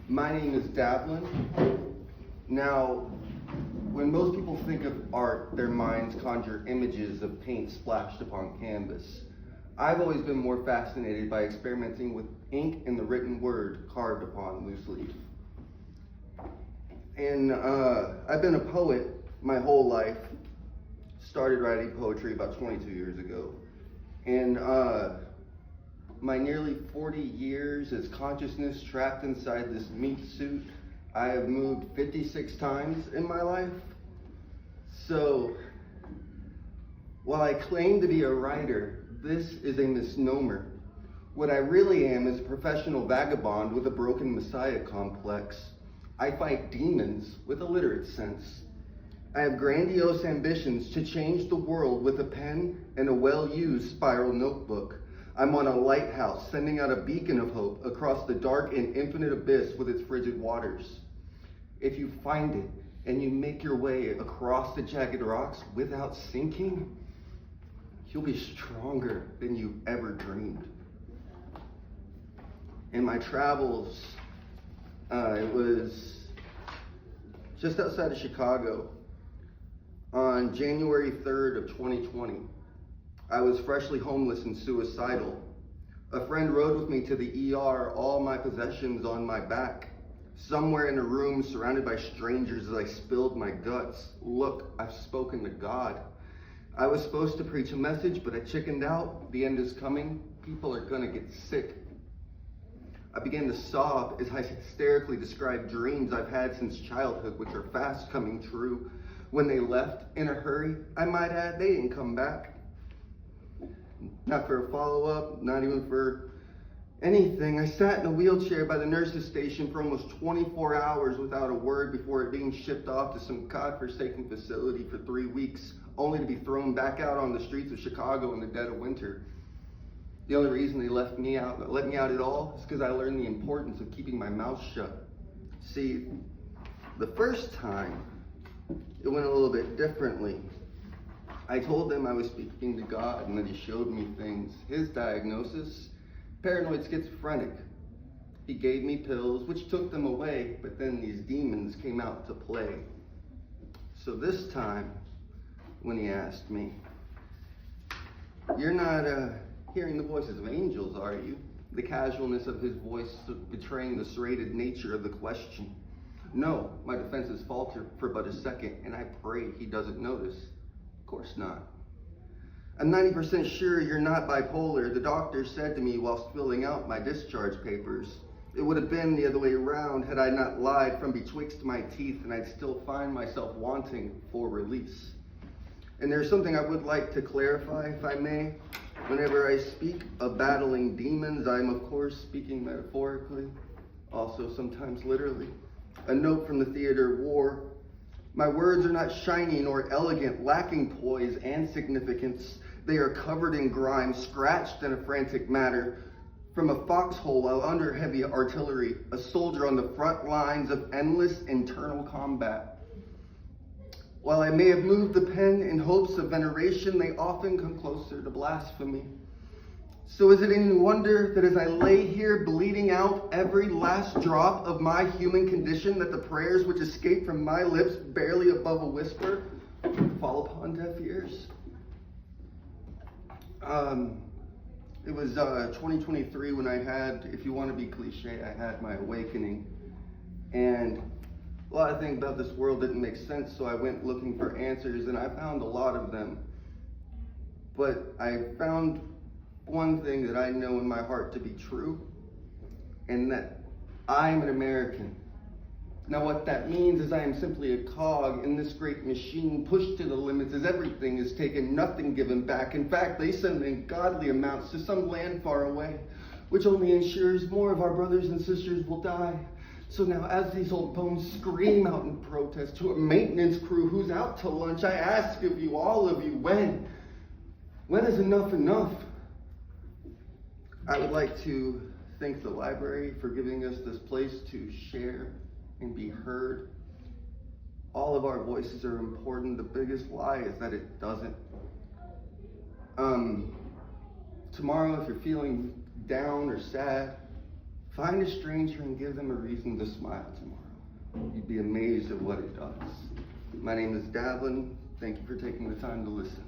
My name is Davlin. Now, when most people think of art, their minds conjure images of paint splashed upon canvas. I've always been more fascinated by experimenting with ink and the written word carved upon loose leaf. And I've been a poet my whole life. Started writing poetry about 22 years ago. And my nearly 40 years as consciousness trapped inside this meat suit, I have moved 56 times in my life. So, while I claim to be a writer, this is a misnomer. What I really am is a professional vagabond with a broken messiah complex. I fight demons with a literate sense. I have grandiose ambitions to change the world with a pen and a well-used spiral notebook. I'm on a lighthouse sending out a beacon of hope across the dark and infinite abyss with its frigid waters. If you find it and you make your way across the jagged rocks without sinking, you'll be stronger than you ever dreamed. In my travels, it was just outside of Chicago on January 3rd of 2020. I was freshly homeless and suicidal. A friend rode with me to the ER, all my possessions on my back. Somewhere in a room surrounded by strangers as I spilled my guts. Look, I've spoken to God. I was supposed to preach a message, but I chickened out. The end is coming. People are gonna get sick. I began to sob as I hysterically described dreams I've had since childhood, which are fast coming true. When they left in a hurry, I might add, they didn't come back. Not for a follow-up, not even for anything. I sat in a wheelchair by the nurse's station for almost 24 hours without a word before it being shipped off to some godforsaken facility for 3 weeks, only to be thrown back out on the streets of Chicago in the dead of winter. The only reason they let me out at all is because I learned the importance of keeping my mouth shut. See, the first time, it went a little bit differently. I told them I was speaking to God and that he showed me things. His diagnosis, paranoid schizophrenic. He gave me pills, which took them away, but then these demons came out to play. So this time, when he asked me, "You're not hearing the voices of angels, are you?" The casualness of his voice betraying the serrated nature of the question. No, my defenses falter for but a second, and I pray he doesn't notice. Of course not. I'm 90% sure you're not bipolar, the doctor said to me whilst filling out my discharge papers. It would have been the other way around had I not lied from betwixt my teeth, and I'd still find myself wanting for release. And there's something I would like to clarify, if I may. Whenever I speak of battling demons, I'm of course speaking metaphorically, also sometimes literally. A note from the theater of war. My words are not shiny nor elegant, lacking poise and significance. They are covered in grime, scratched in a frantic manner. From a foxhole while under heavy artillery, a soldier on the front lines of endless internal combat. While I may have moved the pen in hopes of veneration, they often come closer to blasphemy. So is it any wonder that as I lay here bleeding out every last drop of my human condition, that the prayers which escape from my lips barely above a whisper fall upon deaf ears? It was 2023 when I had, if you want to be cliche, I had my awakening. And a lot of things about this world didn't make sense, so I went looking for answers, and I found a lot of them. But I found one thing that I know in my heart to be true, and that I'm an American. Now what that means is I am simply a cog in this great machine, pushed to the limits as everything is taken, nothing given back. In fact, they send ungodly amounts to some land far away, which only ensures more of our brothers and sisters will die. So now as these old bones scream out in protest to a maintenance crew who's out to lunch, I ask of you, all of you, when is enough enough? I would like to thank the library for giving us this place to share and be heard. All of our voices are important. The biggest lie is that it doesn't. Tomorrow, if you're feeling down or sad, Find a stranger and give them a reason to smile tomorrow. You'd be amazed at what it does. My name is Davlin. Thank you for taking the time to listen.